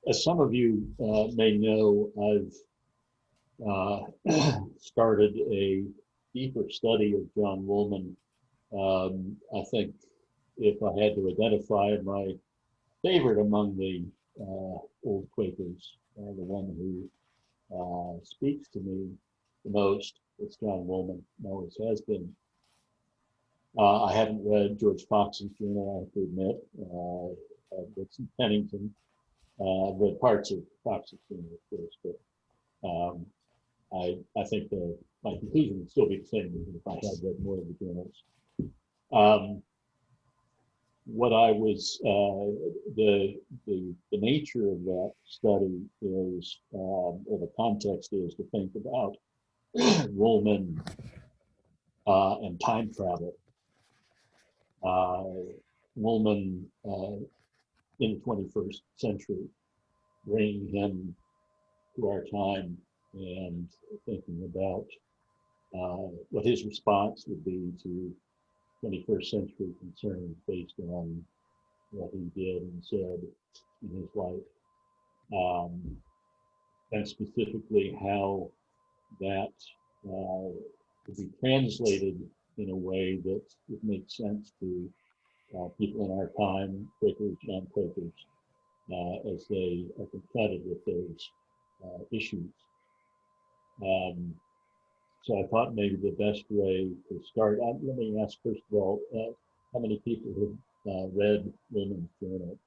As some of you may know, I've started a deeper study of John Woolman. I think if I had to identify my favorite among the old Quakers, the one who speaks to me the most, it's John Woolman, always has been. I haven't read George Fox's journal, I have to admit. I've read some Pennington, read parts of Fox's journal, of course, but I think my conclusion would still be the same even if I had read more of the journals. What I was, the nature of that study is, or the context is to think about Woolman and time travel. Woolman in the 21st century, bringing him to our time and thinking about what his response would be to 21st century concerns based on what he did and said in his life, and specifically how that could be translated in a way that would make sense to people in our time, Quakers, non-Quakers, as they are confronted with those issues. So I thought maybe the best way to start, let me ask first of all, how many people have read Woolman's journal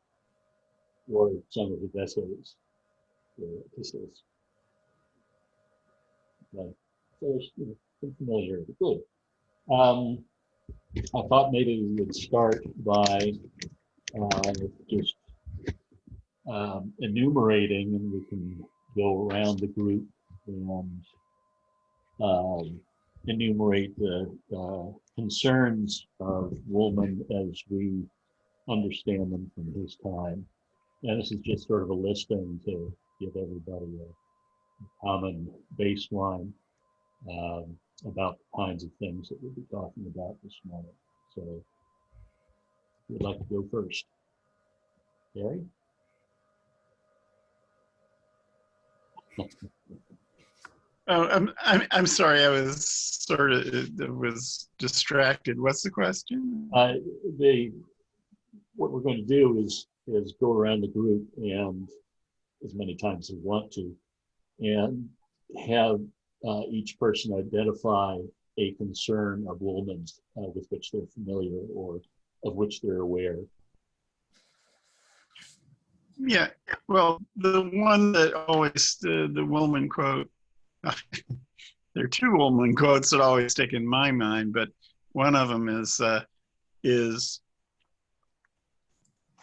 or some of his essays or epistles? Okay. So there's some familiarity. Good. I thought maybe we would start by just enumerating, and we can go around the group and enumerate the concerns of Woolman as we understand them from his time. And this is just sort of a listing to give everybody a common baseline about the kinds of things that we'll be talking about this morning. So, who would like to go first? Gary? Oh, I'm sorry. I was was distracted. What's the question? What we're going to do is go around the group and as many times as we want to, and have each person identify a concern of Woolman's with which they're familiar or of which they're aware. Yeah, well, the one that always, the Woolman quote, there are two Woolman quotes that always stick in my mind, but one of them is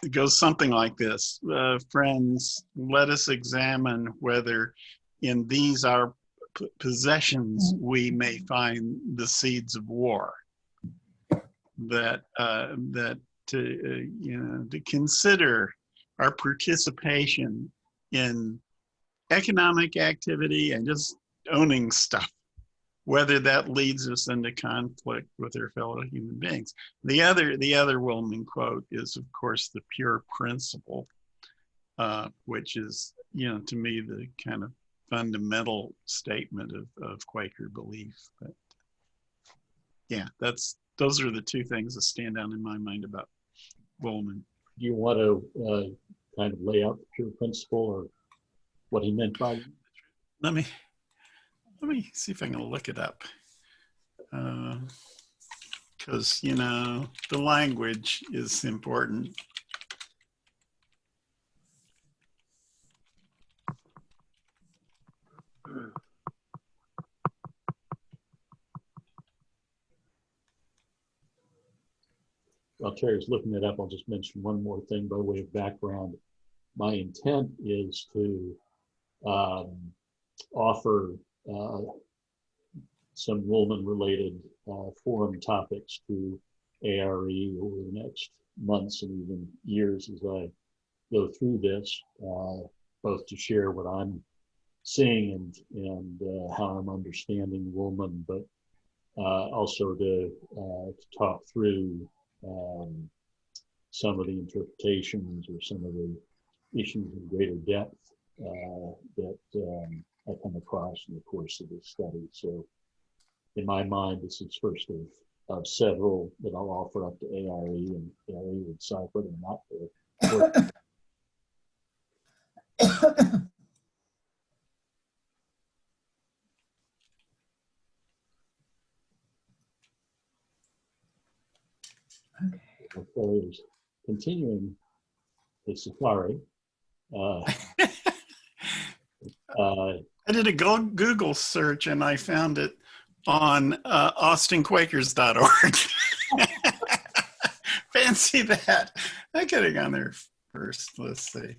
it goes something like this: friends, let us examine whether in these our possessions we may find the seeds of war. That to consider our participation in economic activity and just owning stuff, whether that leads us into conflict with our fellow human beings. The other Woolman quote is, of course, the pure principle, which is, to me, the kind of fundamental statement of Quaker belief. But yeah, those are the two things that stand out in my mind about Woolman. Do you want to kind of lay out the pure principle or what he meant by it? Let me see if I can look it up. Because, the language is important. While Terry's looking it up, I'll just mention one more thing by way of background. My intent is to offer some Woolman-related forum topics to ARE over the next months and even years as I go through this, both to share what I'm seeing and how I'm understanding Woolman, but also to talk through some of the interpretations or some of the issues in greater depth that I come across in the course of this study. So in my mind, this is first of several that I'll offer up to ARE, and ARE would decide whether or not they're working. Okay, continuing the safari. I did a Google search and I found it on austinquakers.org. Fancy that. I could have gone there first. Let's see.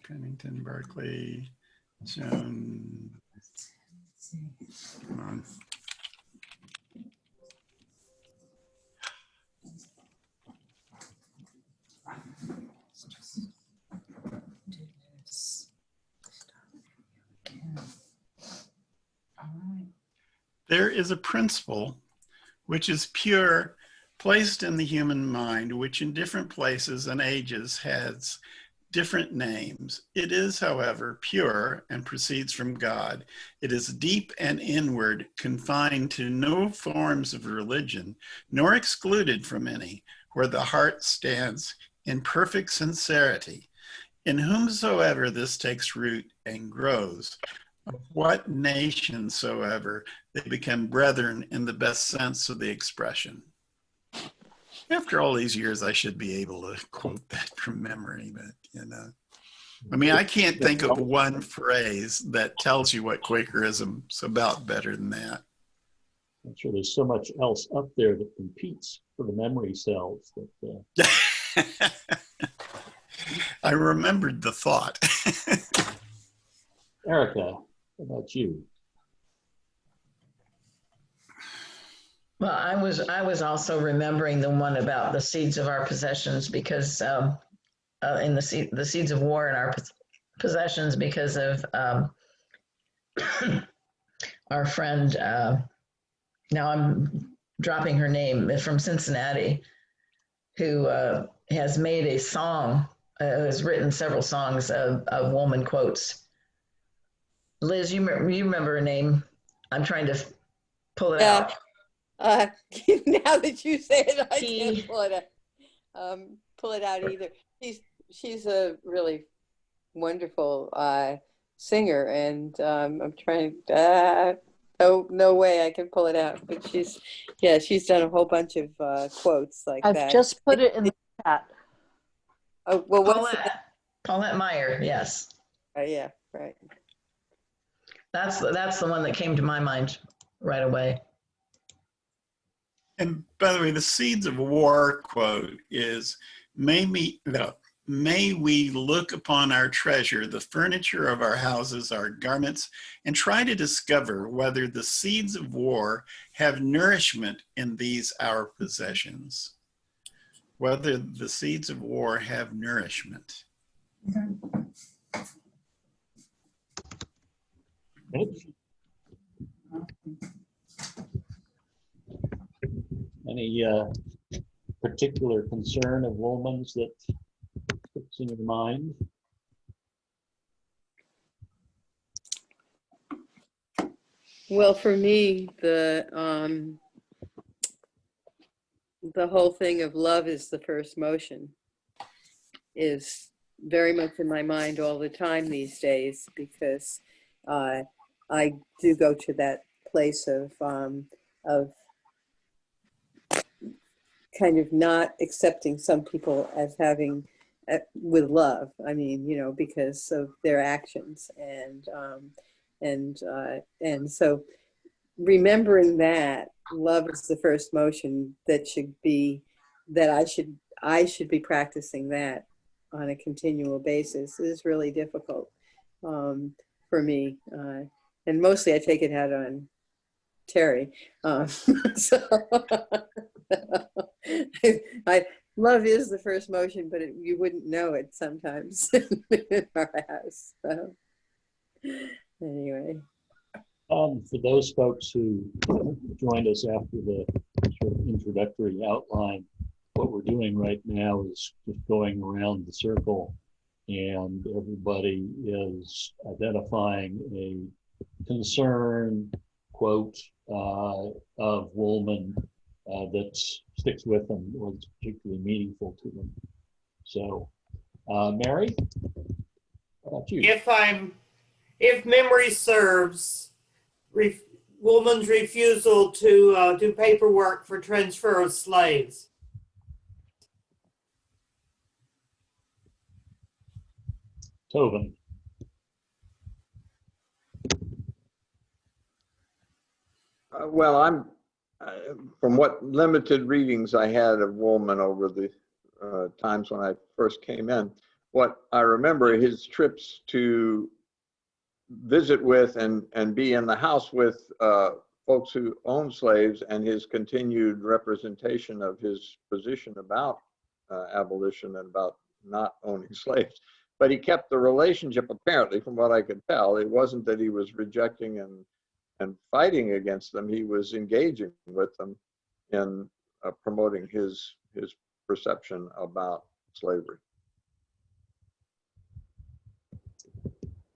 Pennington, Berkeley, Joan. Come on. There is a principle which is pure, placed in the human mind, which in different places and ages has different names. It is, however, pure and proceeds from God. It is deep and inward, confined to no forms of religion, nor excluded from any, where the heart stands in perfect sincerity. In whomsoever this takes root and grows, of what nation soever, they become brethren in the best sense of the expression. After all these years, I should be able to quote that from memory, but you know, I mean, I can't think of one phrase that tells you what Quakerism's about better than that. I'm sure there's so much else up there that competes for the memory cells that. I remembered the thought. Erica, how about you? Well, I was also remembering the one about the seeds of our possessions, because in the seeds of war in our possessions, because of our friend. Now I'm dropping her name, from Cincinnati, who has made a song, has written several songs of Woolman quotes. Liz, you remember her name? I'm trying to pull it out. Now that you say it, I can't pull it out either. She's a really wonderful singer, and I'm trying. No way I can pull it out. But she's done a whole bunch of quotes like that. I've just put it in the chat. Oh well, Paulette Meyer. Yes. Yeah, right. That's the one that came to my mind right away. And by the way, the seeds of war quote is, may we look upon our treasure, the furniture of our houses, our garments, and try to discover whether the seeds of war have nourishment in these our possessions. Whether the seeds of war have nourishment. Any particular concern of Woolman's that sticks in your mind? Well, for me, the whole thing of love is the first motion is very much in my mind all the time these days, because I do go to that place of kind of not accepting some people as having with love. I mean, you know, because of their actions, and so remembering that love is the first motion, that I should be practicing that on a continual basis is really difficult for me, and mostly I take it out on Terry. So love is the first motion, but you wouldn't know it sometimes in our house. So anyway. For those folks who joined us after the sort of introductory outline, what we're doing right now is just going around the circle, and everybody is identifying a concern, quote, of Woolman that sticks with them or that's particularly meaningful to them. So, Mary, how about you? If memory serves, Woolman's refusal to do paperwork for transfer of slaves. Tobin. Well, I'm from what limited readings I had of Woolman over the times when I first came in, what I remember his trips to visit with and be in the house with folks who own slaves, and his continued representation of his position about abolition and about not owning slaves. But he kept the relationship, apparently, from what I could tell. It wasn't that he was rejecting and fighting against them. He was engaging with them in promoting his perception about slavery.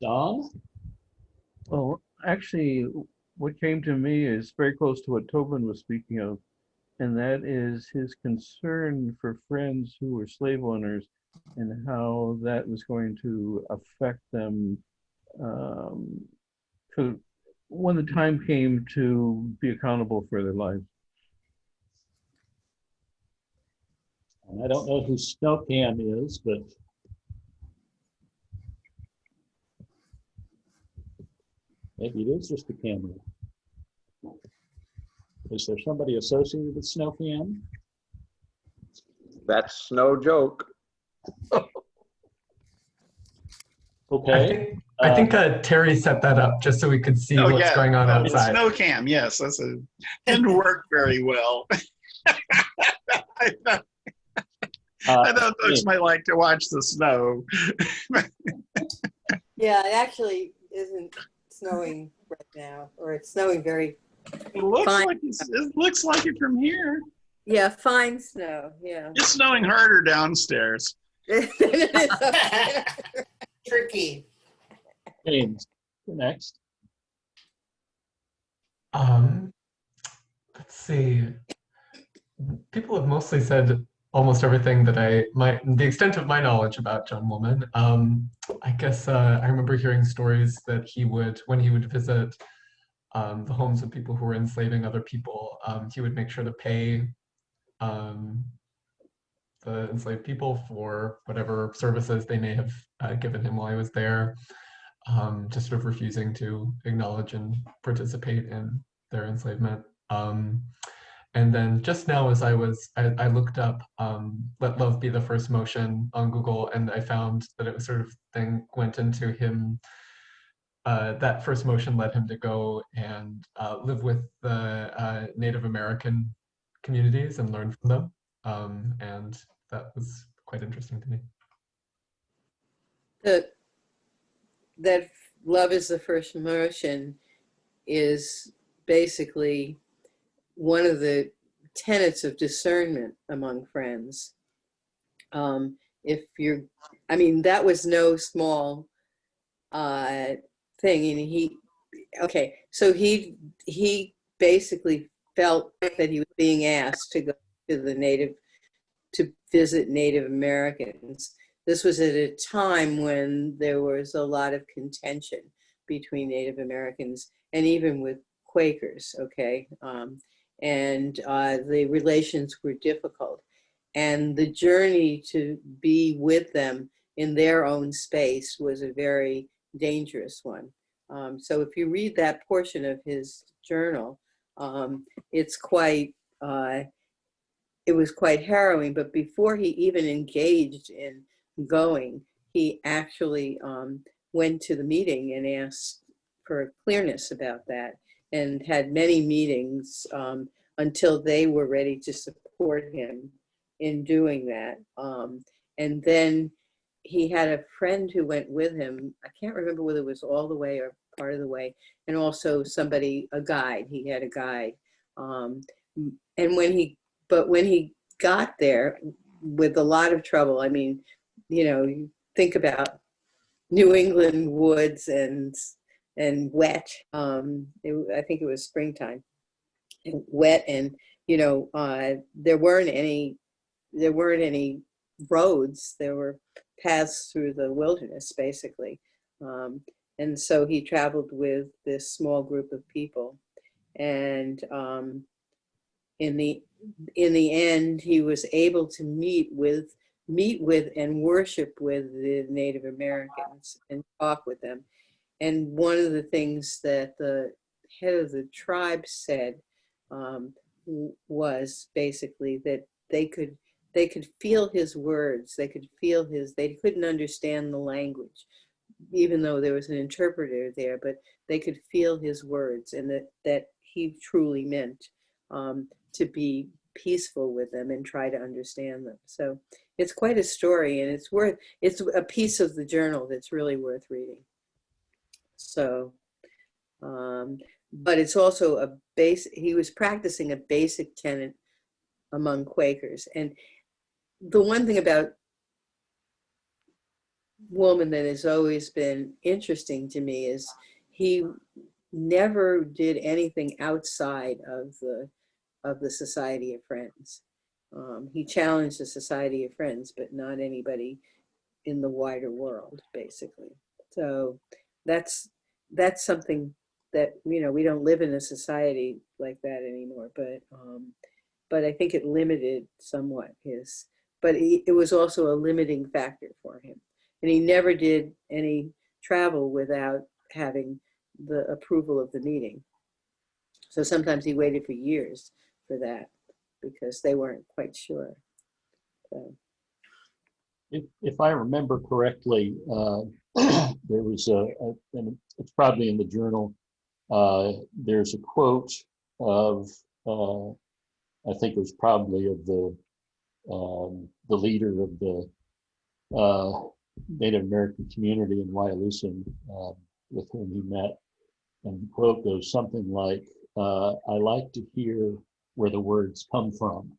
Don? Well, actually, what came to me is very close to what Tobin was speaking of, and that is his concern for friends who were slave owners and how that was going to affect them when the time came to be accountable for their lives. And I don't know who Snowcam is, but maybe it is just a camera. Is there somebody associated with Snowcam? That's no joke. Okay. I think Terry set that up just so we could see what's going on outside. Snow cam, yes. Didn't work very well. I thought folks might like to watch the snow. Yeah, it actually isn't snowing right now, or it's snowing very It looks fine. it looks like it from here. Yeah, fine snow. Yeah. It's snowing harder downstairs. Tricky. James, you're next. Let's see. People have mostly said almost everything that the extent of my knowledge about John Woolman. I guess I remember hearing stories that when he would visit the homes of people who were enslaving other people, he would make sure to pay the enslaved people for whatever services they may have given him while he was there, just sort of refusing to acknowledge and participate in their enslavement. And then just now, as I looked up "Let Love Be the First Motion" on Google, and I found that it was sort of went into him. That first motion led him to go and live with the Native American communities and learn from them, and that was quite interesting to me. That love is the first motion is basically one of the tenets of discernment among friends. That was no small thing. And so he basically felt that he was being asked to go to visit Native Americans. This was at a time when there was a lot of contention between Native Americans and even with Quakers, and the relations were difficult. And the journey to be with them in their own space was a very dangerous one. So if you read that portion of his journal, it was quite harrowing. But before he even engaged in going, he actually went to the meeting and asked for clearness about that, and had many meetings until they were ready to support him in doing that. And then he had a friend who went with him. I can't remember whether it was all the way or part of the way, and also a guide. He had a guide. And when he got there with a lot of trouble. I mean, you think about New England woods and wet. I think it was springtime, and wet, and there weren't any roads. There were paths through the wilderness, basically. And so he traveled with this small group of people, and in the end, he was able to meet with and worship with the Native Americans and talk with them. And one of the things that the head of the tribe said was basically that they could feel his words. They couldn't understand the language, even though there was an interpreter there, but they could feel his words, and that he truly meant to be peaceful with them and try to understand them. So it's quite a story, and it's a piece of the journal that's really worth reading. So, but it's also he was practicing a basic tenet among Quakers. And the one thing about Woolman that has always been interesting to me is he never did anything outside of the Society of Friends. He challenged the Society of Friends, but not anybody in the wider world, basically. So that's something that, we don't live in a society like that anymore, but I think it limited somewhat but it was also a limiting factor for him. And he never did any travel without having the approval of the meeting. So sometimes he waited for years for that because they weren't quite sure. So. If I remember correctly, there was and it's probably in the journal, there's a quote of, I think it was probably of the leader of the Native American community in Wyalusing, with whom he met. And the quote goes something like, I like to hear where the words come from.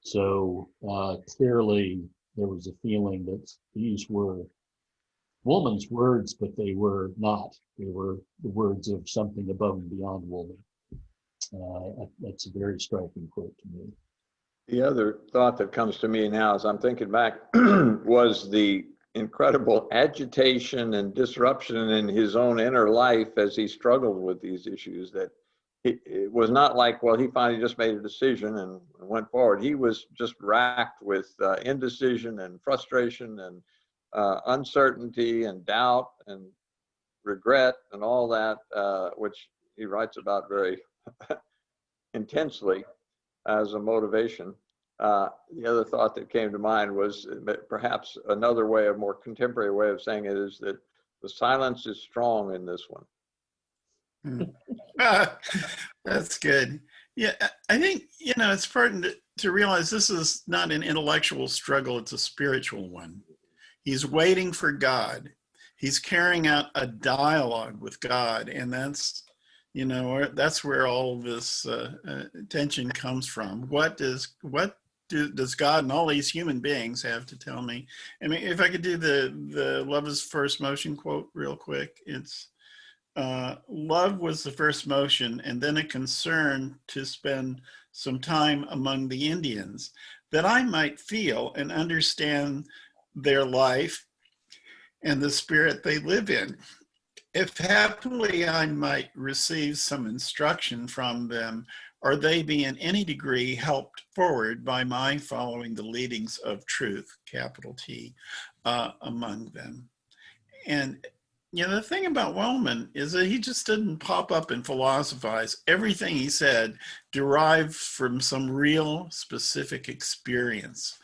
So clearly there was a feeling that these were Woolman's words, but they were not. They were the words of something above and beyond Woolman. That's a very striking quote to me. The other thought that comes to me now as I'm thinking back was the incredible agitation and disruption in his own inner life as he struggled with these issues. That it was not like, well, he finally just made a decision and went forward. He was just racked with indecision and frustration and uncertainty and doubt and regret and all that, which he writes about very intensely as a motivation. The other thought that came to mind was perhaps another way, a more contemporary way of saying it, is that the silence is strong in this one. That's good. Yeah, I think, it's important to realize this is not an intellectual struggle, it's a spiritual one. He's waiting for God. He's carrying out a dialogue with God, and that's where all this tension comes from. What does God and all these human beings have to tell me? I mean, if I could do the love is first motion quote real quick, it's love was the first motion, and then a concern to spend some time among the Indians, that I might feel and understand their life and the spirit they live in. If happily I might receive some instruction from them, or they be in any degree helped forward by my following the leadings of truth, capital T, among them. And the thing about Woolman is that he just didn't pop up and philosophize. Everything he said derived from some real specific experience.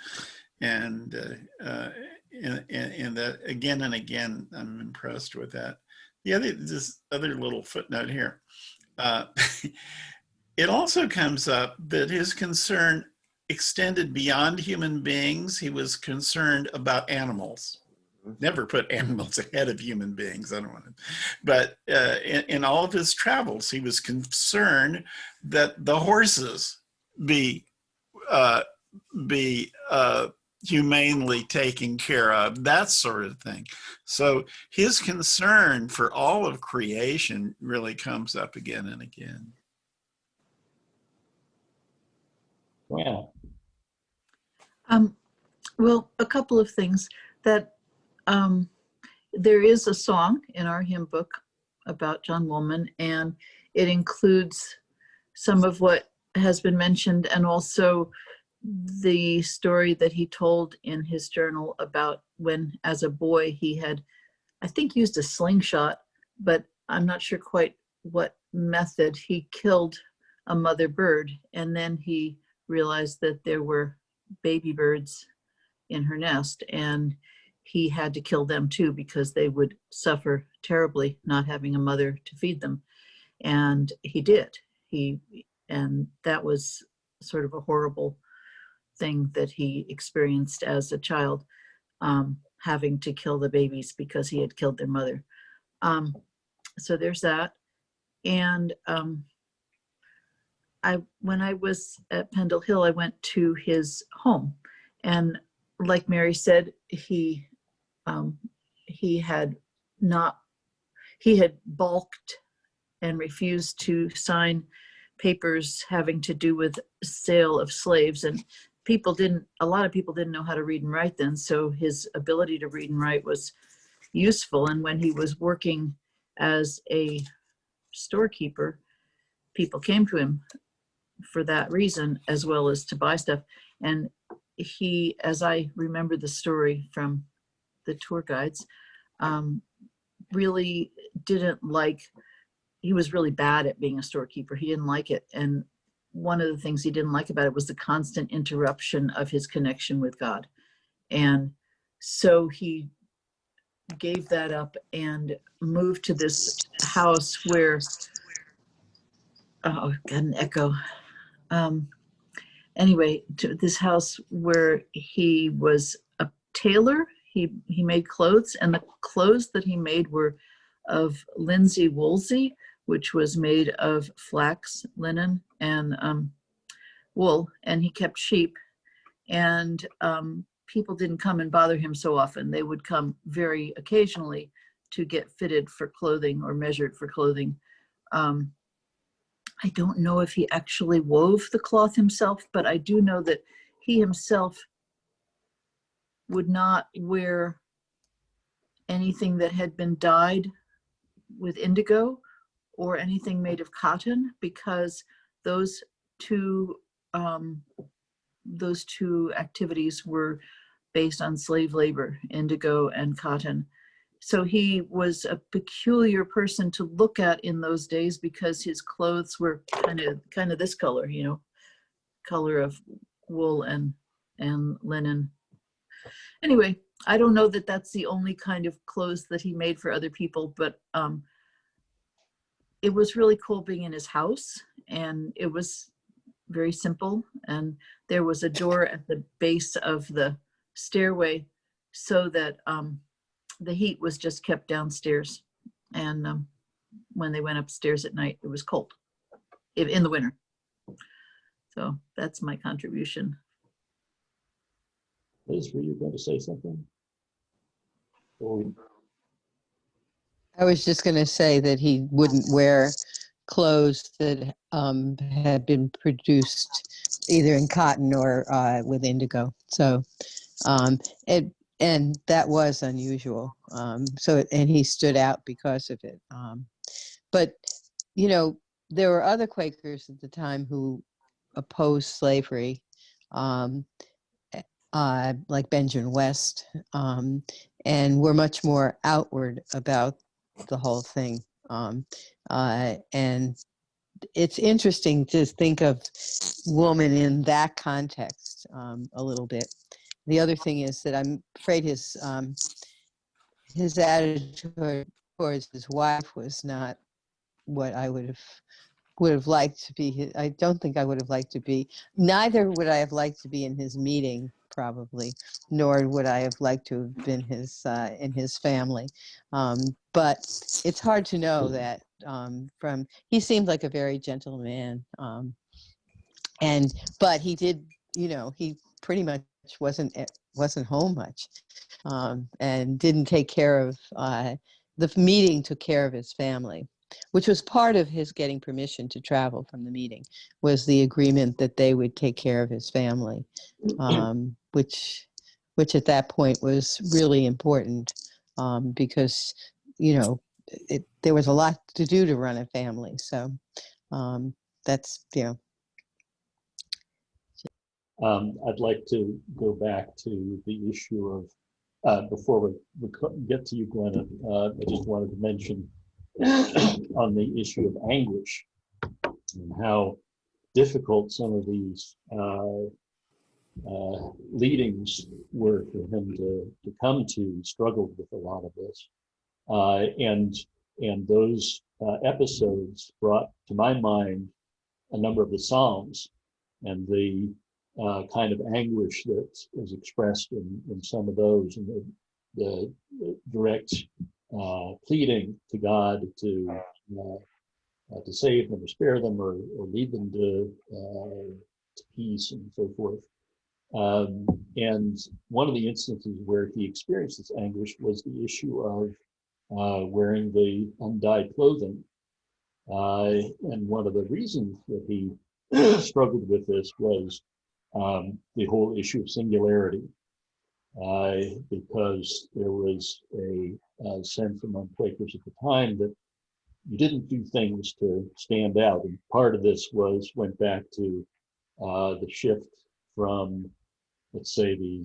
And that again and again, I'm impressed with that. This other little footnote here. It also comes up that his concern extended beyond human beings. He was concerned about animals. Never put animals ahead of human beings. I don't want to. But in all of his travels, he was concerned that the horses be be humanely taken care of, that sort of thing. So his concern for all of creation really comes up again and again. Wow. Well, a couple of things. That there is a song in our hymn book about John Woolman, and it includes some of what has been mentioned, and also the story that he told in his journal about when, as a boy, he had, I think, used a slingshot, but I'm not sure quite what method. He killed a mother bird, and then he realized that there were baby birds in her nest, and he had to kill them too because they would suffer terribly not having a mother to feed them. And he did. And that was sort of a horrible thing that he experienced as a child, having to kill the babies because he had killed their mother. So there's that. And when I was at Pendle Hill, I went to his home, and like Mary said, he had balked and refused to sign papers having to do with sale of slaves, and a lot of people didn't know how to read and write then, so his ability to read and write was useful. And when he was working as a storekeeper, people came to him for that reason, as well as to buy stuff. And he, as I remember the story from the tour guides, really didn't like, he was really bad at being a storekeeper. He didn't like it. And one of the things he didn't like about it was the constant interruption of his connection with God. And so he gave that up and moved to this house where, oh, got an echo. Anyway, to this house where he was a tailor. He made clothes, and the clothes that he made were of linsey woolsey, which was made of flax, linen, and wool, and he kept sheep. And people didn't come and bother him so often. They would come very occasionally to get fitted for clothing or measured for clothing. I don't know if he actually wove the cloth himself, but I do know that he himself would not wear anything that had been dyed with indigo or anything made of cotton, because those two activities were based on slave labor, indigo and cotton. So he was a peculiar person to look at in those days, because his clothes were kind of this color, color of wool and linen. Anyway, I don't know that that's the only kind of clothes that he made for other people, but it was really cool being in his house, and it was very simple. And there was a door at the base of the stairway so that the heat was just kept downstairs. And when they went upstairs at night, it was cold in the winter. So that's my contribution. Liz, were you going to say something? Or I was just going to say that he wouldn't wear clothes that had been produced either in cotton or with indigo. So, and that was unusual. And he stood out because of it. But, there were other Quakers at the time who opposed slavery, like Benjamin West, and were much more outward about the whole thing. And it's interesting to think of Woolman in that context a little bit. The other thing is that I'm afraid his attitude towards his wife was not what I would have liked to be. I don't think I would have liked to be. Neither would I have liked to be in his meeting, probably, nor would I have liked to have been in his family. But it's hard to know that he seemed like a very gentle man. But he did you know, he pretty much wasn't home much, and didn't take care of the meeting. Took care of his family, which was part of his getting permission to travel from the meeting. Was the agreement that they would take care of his family, which at that point was really important, because you know there was a lot to do to run a family. So that's I'd like to go back to the issue of, before we get to you, Glenna, I just wanted to mention on the issue of anguish and how difficult some of these leadings were for him to come to. He struggled with a lot of this. And those episodes brought to my mind a number of the Psalms and the kind of anguish that is expressed in some of those, and the direct pleading to God to save them or spare them or lead them to peace and so forth. And one of the instances where he experienced this anguish was the issue of wearing the undyed clothing. And one of the reasons that he struggled with this was the whole issue of singularity, because there was a sense among Quakers at the time that you didn't do things to stand out. And part of this went back to the shift from, let's say, the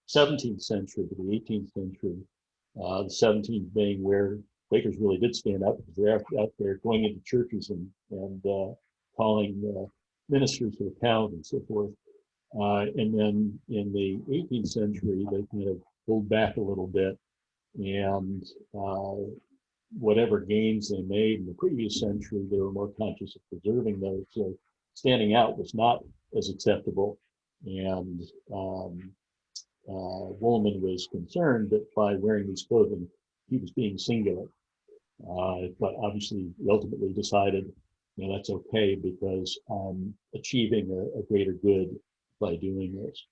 17th century to the 18th century. The 17th being where Quakers really did stand out, because they're out there going into churches and calling ministers to account and so forth. And then in the 18th century, they kind of pulled back a little bit, and whatever gains they made in the previous century, they were more conscious of preserving those. So standing out was not as acceptable. And Woolman was concerned that by wearing these clothing, he was being singular. But obviously, he ultimately decided, that's okay, because I'm achieving a greater good by doing this.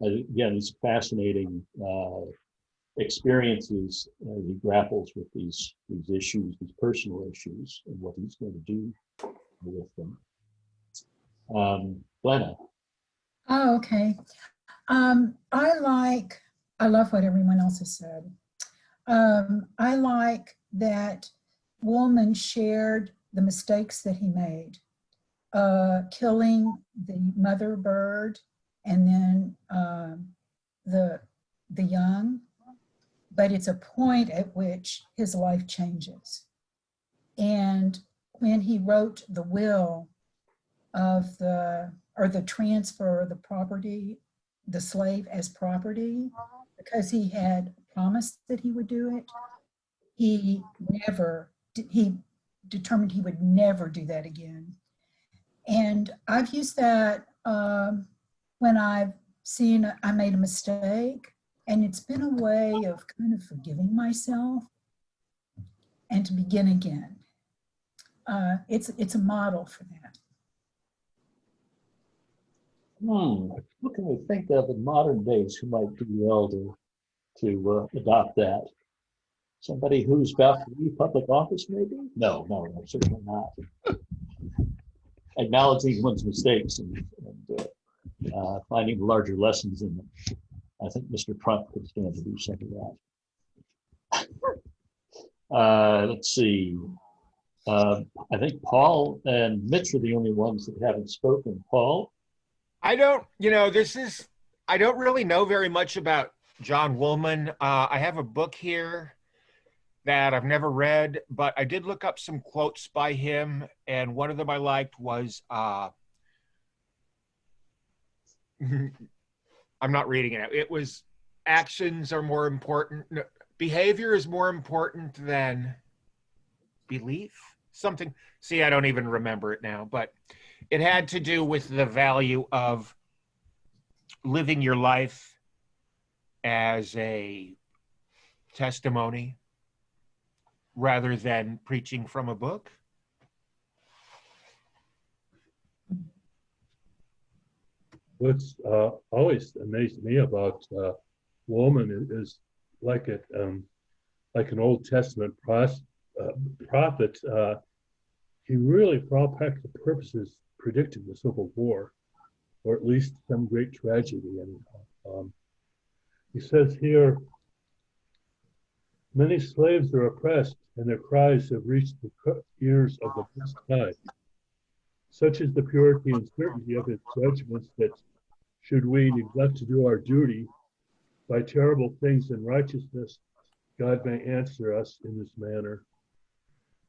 Again, it's fascinating experiences as he grapples with these issues, these personal issues, and what he's going to do with them. Glenna. Oh, okay. I love what everyone else has said. I like that Woolman shared the mistakes that he made, killing the mother bird and then the young, but it's a point at which his life changes. And when he wrote the will of the transfer of the property, the slave as property, because he had promised that he would do it, he determined he would never do that again. And I've used that when I've seen I made a mistake, and it's been a way of kind of forgiving myself and to begin again. It's a model for that. What can we think of in modern days who might do well to adopt that? Somebody who's about to leave public office, maybe? No, certainly not. Acknowledging one's mistakes and finding larger lessons in them. I think Mr. Trump could stand to do some of that. Let's see. I think Paul and Mitch are the only ones that haven't spoken. Paul? I don't really know very much about John Woolman. I have a book here that I've never read, but I did look up some quotes by him, and one of them I liked was, I'm not reading it. It was, actions are more important, no, behavior is more important than belief, something. See, I don't even remember it now, but it had to do with the value of living your life as a testimony rather than preaching from a book. what's always amazed me about Woolman is like it, like an Old Testament prophet. He really, for all practical purposes, predicted the Civil War, or at least some great tragedy. And he says here, many slaves are oppressed, and their cries have reached the ears of the Most High. Such is the purity and certainty of his judgments that, should we neglect to do our duty by terrible things in righteousness, God may answer us in this manner.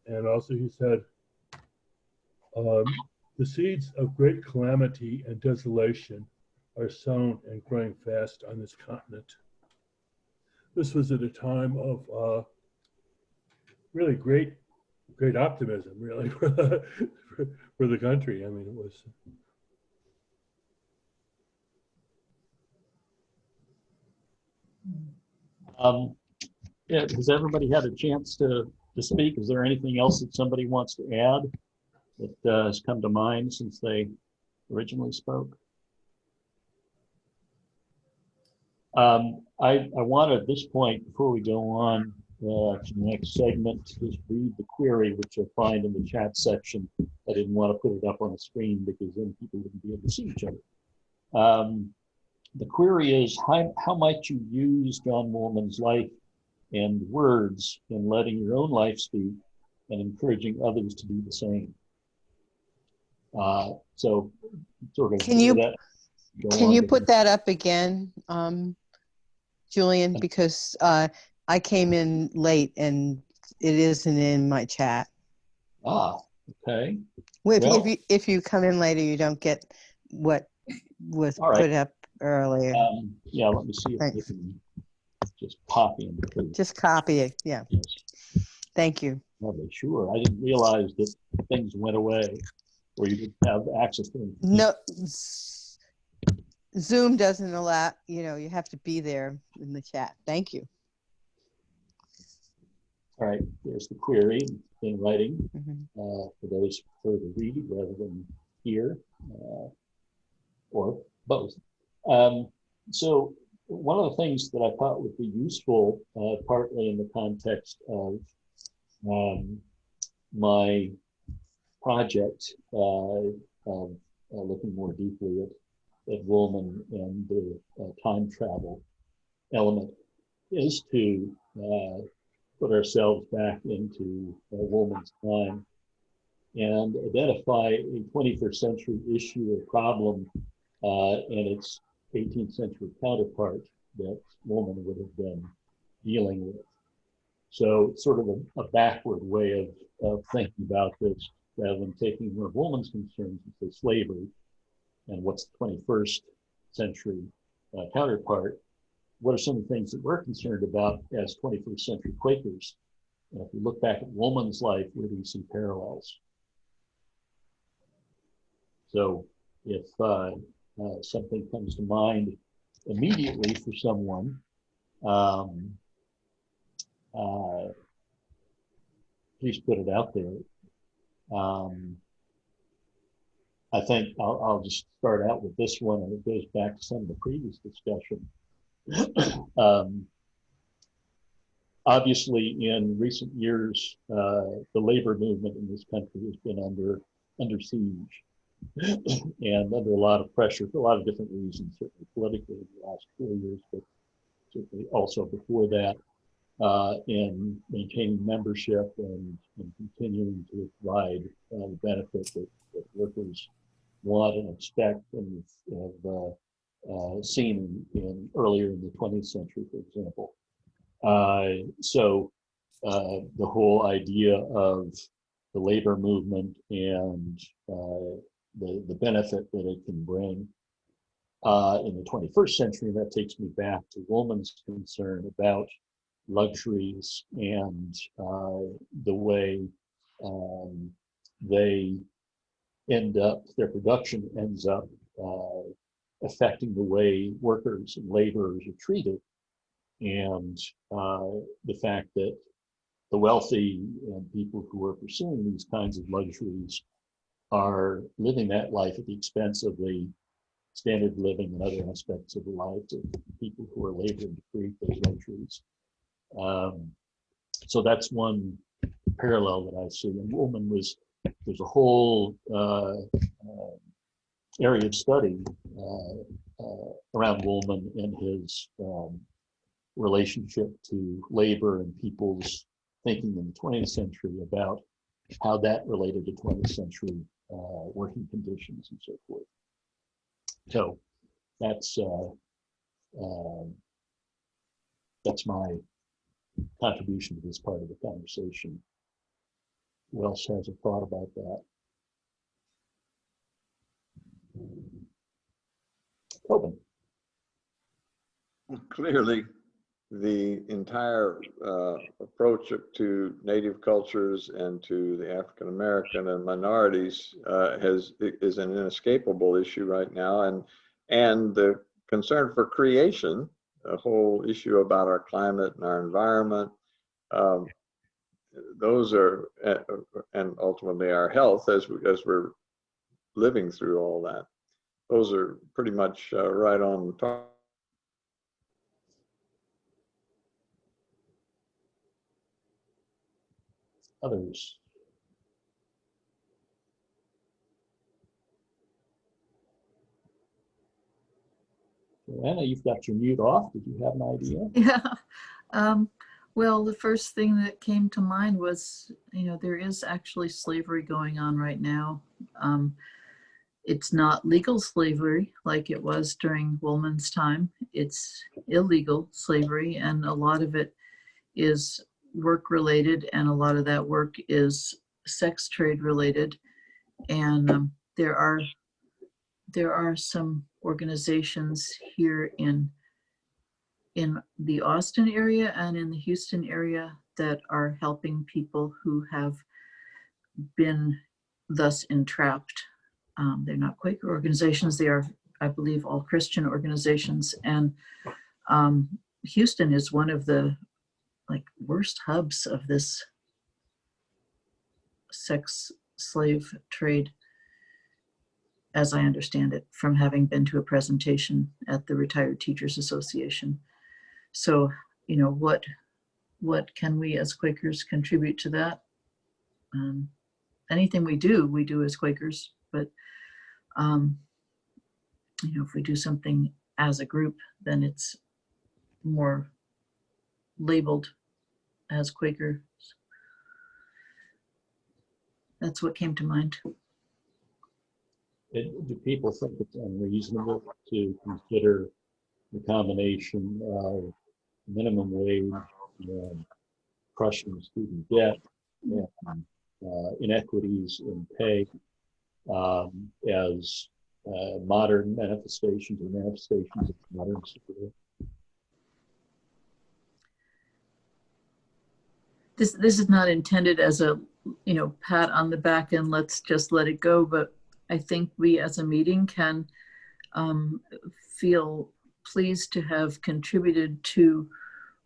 And also he said, the seeds of great calamity and desolation are sown and growing fast on this continent. This was at a time of really great optimism, really, for the country. I mean, it was. Yeah, has everybody had a chance to speak? Is there anything else that somebody wants to add that has come to mind since they originally spoke? I want at this point, before we go on to the next segment, just read the query, which you'll find in the chat section. I didn't want to put it up on the screen because then people wouldn't be able to see each other. The query is, how might you use John Woolman's life and words in letting your own life speak and encouraging others to do the same? So sort of Can you that, put that up again, Julian? Because I came in late and it isn't in my chat. Okay. If you come in later, you don't get what was put up earlier. Yeah, let me see if I can just copy them. Just copy it. Yeah. Yes. Thank you. Okay, sure. I didn't realize that things went away or you didn't have access to them. No, Zoom doesn't allow, you have to be there in the chat. Thank you. All right, there's the query in writing for those who prefer to read rather than hear, or both. So one of the things that I thought would be useful, partly in the context of my project of looking more deeply at Woolman and the time travel element, is to put ourselves back into Woolman's time and identify a 21st century issue or problem and its 18th century counterpart that Woolman would have been dealing with. So it's sort of a backward way of thinking about this, rather than taking one of Woolman's concerns, say slavery, and what's the 21st century counterpart. What are some of the things that we're concerned about as 21st century Quakers? And if we look back at Woolman's life, where do we see parallels? So if something comes to mind immediately for someone, please put it out there. I think I'll just start out with this one, and it goes back to some of the previous discussion. Obviously, in recent years, the labor movement in this country has been under siege and under a lot of pressure for a lot of different reasons, certainly politically in the last 4 years, but certainly also before that, in maintaining membership and continuing to provide the benefit that workers want and expect and have seen in earlier in the 20th century, for example. So the whole idea of the labor movement and the benefit that it can bring in the 21st century, that takes me back to Woolman's concern about luxuries and the way they end up, their production ends up affecting the way workers and laborers are treated, and the fact that the wealthy and people who are pursuing these kinds of luxuries are living that life at the expense of the standard of living and other aspects of the lives of people who are laboring to create those entries. So that's one parallel that I see. And Woolman there's a whole area of study around Woolman and his relationship to labor and people's thinking in the 20th century about how that related to 20th century working conditions and so forth. So that's my contribution to this part of the conversation. Who else has a thought about that? Open. Clearly, the entire approach to native cultures and to the African American and minorities is an inescapable issue right now, and the concern for creation, a whole issue about our climate and our environment. Those are, and ultimately our health as we're living through all that. Those are pretty much right on target. Others. Joanna, you've got your mute off. Did you have an idea? Yeah. Well, the first thing that came to mind was, there is actually slavery going on right now. It's not legal slavery like it was during Woolman's time. It's illegal slavery, and a lot of it is work related, and a lot of that work is sex trade related. And there are some organizations here in the Austin area and in the Houston area that are helping people who have been thus entrapped. They're not Quaker organizations. They are, I believe, all Christian organizations. And Houston is one of the worst hubs of this sex slave trade, as I understand it, from having been to a presentation at the Retired Teachers Association. So, what can we as Quakers contribute to that? Anything we do as Quakers, but if we do something as a group, then it's more labeled as Quakers. That's what came to mind. Do people think it's unreasonable to consider the combination of minimum wage, crushing student debt, and inequities in pay as modern manifestations of modern slavery? This is not intended as a pat on the back and let's just let it go, but I think we as a meeting can feel pleased to have contributed to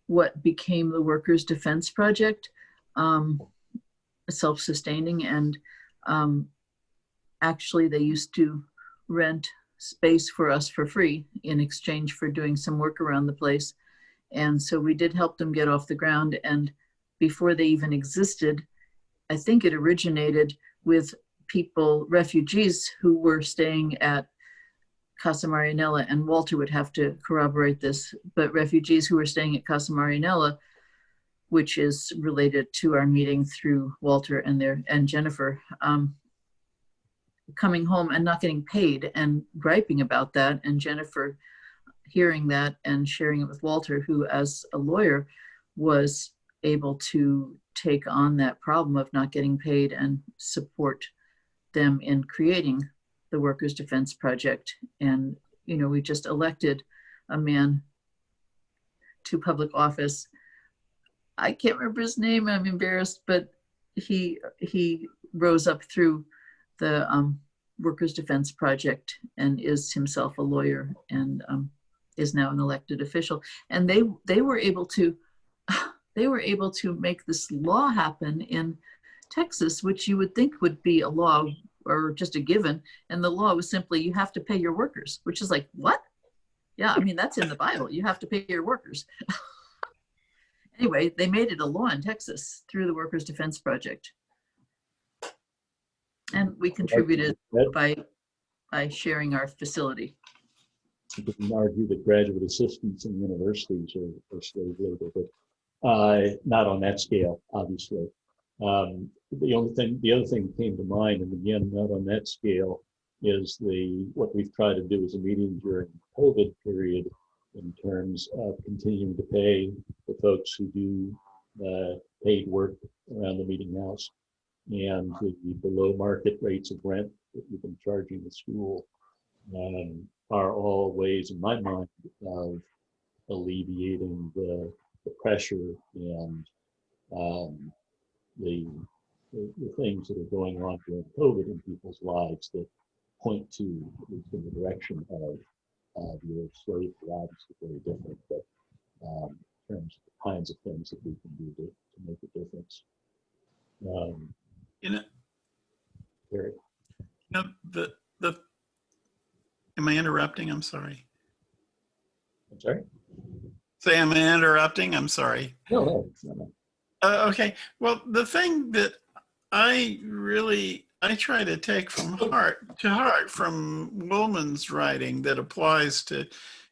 what became the Workers' Defense Project, self-sustaining, and actually they used to rent space for us for free in exchange for doing some work around the place. And so we did help them get off the ground, and before they even existed, I think it originated with refugees who were staying at Casa Marianella, and Walter would have to corroborate this, but refugees who were staying at Casa Marianella, which is related to our meeting through Walter and Jennifer, coming home and not getting paid and griping about that, and Jennifer hearing that and sharing it with Walter, who as a lawyer was able to take on that problem of not getting paid and support them in creating the Workers' Defense Project. And, we just elected a man to public office. I can't remember his name, I'm embarrassed, but he rose up through the Workers' Defense Project and is himself a lawyer and is now an elected official. And they were able to make this law happen in Texas, which you would think would be a law or just a given. And the law was simply, you have to pay your workers, which is like, what? Yeah, I mean, that's in the Bible. You have to pay your workers. Anyway, they made it a law in Texas through the Workers' Defense Project. And we contributed by sharing our facility. You can argue that graduate assistants in universities are slave labor, but not on that scale, obviously. The other thing that came to mind, and again, not on that scale, is what we've tried to do as a meeting during the COVID period in terms of continuing to pay the folks who do paid work around the meeting house, and the below market rates of rent that we've been charging the school are all ways, in my mind, of alleviating the pressure and the things that are going on during COVID in people's lives that point to, at least in the direction of your slave lives, is very different, but in terms of the kinds of things that we can do to make a difference. Very. Am I interrupting? I'm sorry. I'm sorry? Say, am I interrupting? I'm sorry. No. Okay. Well, the thing that I try to take from heart from Woolman's writing that applies to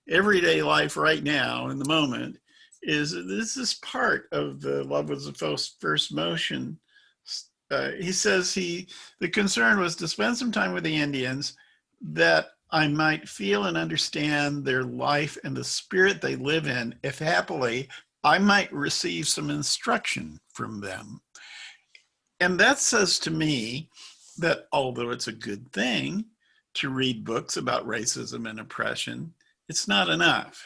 everyday life right now in the moment is this is part of the Love Was the First Motion. He says the concern was to spend some time with the Indians that I might feel and understand their life and the spirit they live in, if happily I might receive some instruction from them. And that says to me that although it's a good thing to read books about racism and oppression, it's not enough.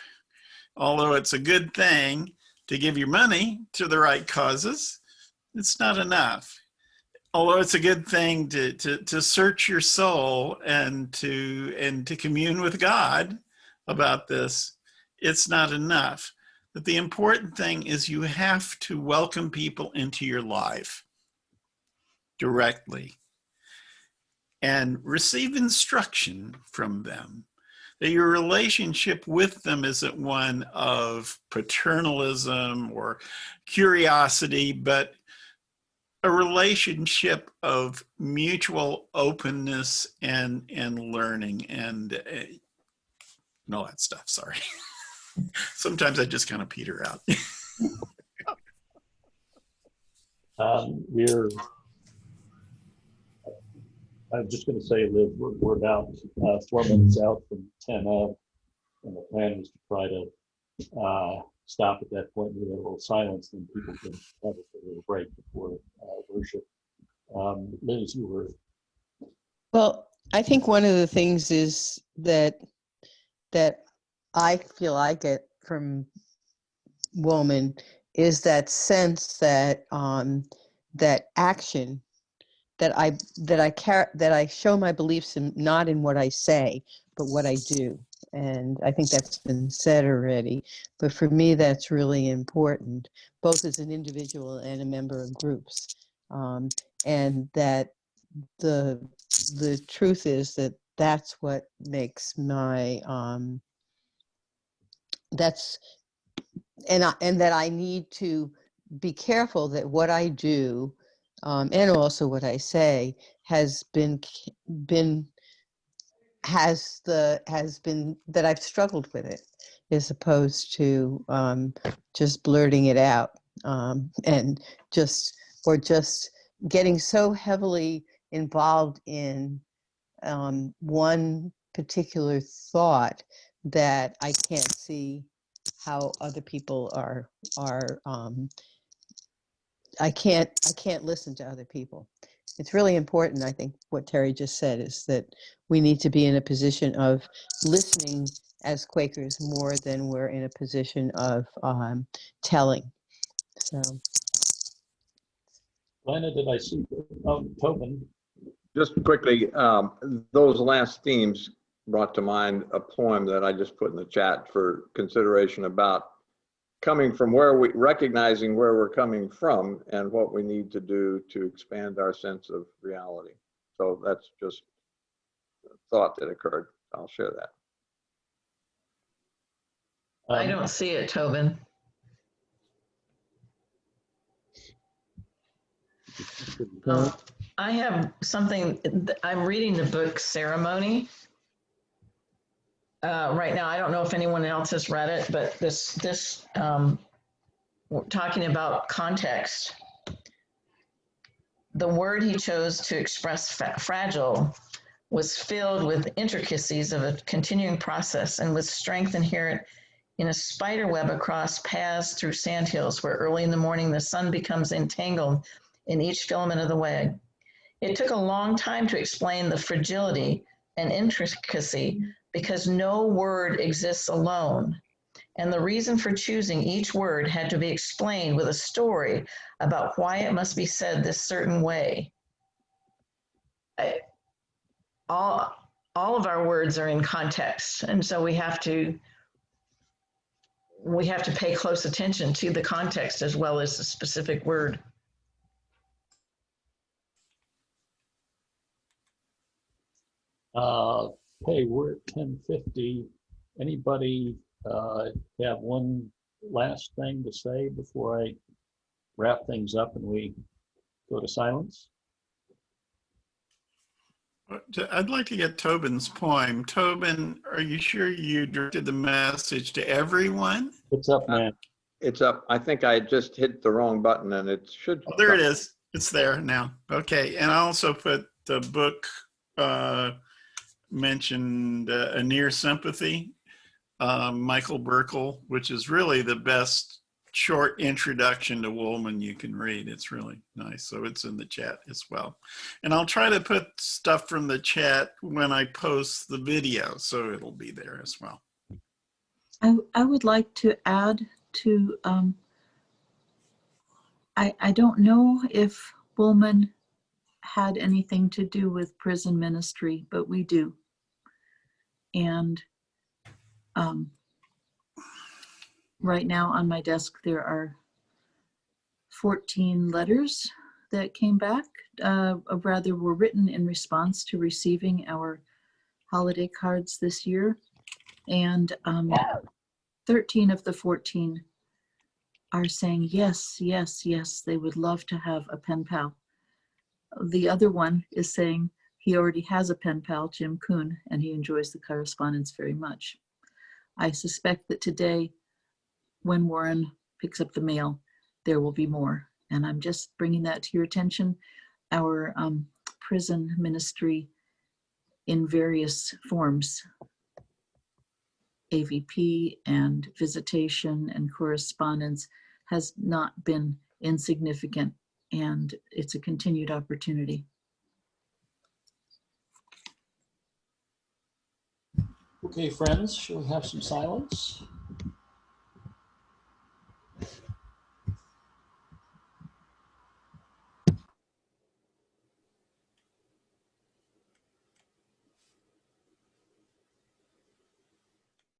Although it's a good thing to give your money to the right causes, it's not enough. Although it's a good thing to search your soul and to commune with God about this, it's not enough. But the important thing is you have to welcome people into your life directly and receive instruction from them. That your relationship with them isn't one of paternalism or curiosity, but a relationship of mutual openness and learning and all that stuff. Sorry. Sometimes I just kind of peter out. I'm just going to say, Liv, we're about 4 minutes out from 10 up, and the plan was to try to stop at that point with a little silence, then people can have a little break before worship. Liz, you were. Well, I think one of the things is that I feel I get from Woolman is that sense that that action, that I show my beliefs in, not in what I say, but what I do. And I think that's been said already. But for me, that's really important, both as an individual and a member of groups. And that the truth is that that's what makes my and that I need to be careful that what I do and also what I say has been that I've struggled with it, as opposed to just blurting it out and just getting so heavily involved in one particular thought that I can't see how other people are I can't listen to other people. It's really important, I think, what Terry just said, is that we need to be in a position of listening as Quakers more than we're in a position of telling. So, Lana, did I see? Oh, Tobin. Just quickly, those last themes brought to mind a poem that I just put in the chat for consideration about coming from recognizing where we're coming from and what we need to do to expand our sense of reality. So that's just a thought that occurred. I'll share that. I don't see it, Tobin. I have something, I'm reading the book Ceremony. Right now, I don't know if anyone else has read it, but we're talking about context. The word he chose to express fragile was filled with intricacies of a continuing process and with strength inherent in a spider web across paths through sandhills where early in the morning the sun becomes entangled in each filament of the web. It took a long time to explain the fragility and intricacy because no word exists alone. And the reason for choosing each word had to be explained with a story about why it must be said this certain way. All of our words are in context, and so we have to pay close attention to the context as well as the specific word. Hey, we're at 10:50. Anybody have one last thing to say before I wrap things up and we go to silence? I'd like to get Tobin's poem. Tobin, are you sure you directed the message to everyone? It's up, man. It's up. I think I just hit the wrong button and it should. Oh, there it is. It's there now. Okay. And I also put the book mentioned A Near Sympathy, Michael Burkle, which is really the best short introduction to Woolman you can read. It's really nice. So it's in the chat as well. And I'll try to put stuff from the chat when I post the video, so it'll be there as well. I would like to add to, I don't know if Woolman had anything to do with prison ministry, but we do. And right now on my desk, there are 14 letters that came back, rather were written in response to receiving our holiday cards this year. And 13 of the 14 are saying, yes, yes, yes, they would love to have a pen pal. The other one is saying he already has a pen pal, Jim Kuhn, and he enjoys the correspondence very much. I suspect that today, when Warren picks up the mail, there will be more. And I'm just bringing that to your attention. Our prison ministry in various forms, AVP and visitation and correspondence, has not been insignificant, and it's a continued opportunity. Okay, friends, shall we have some silence?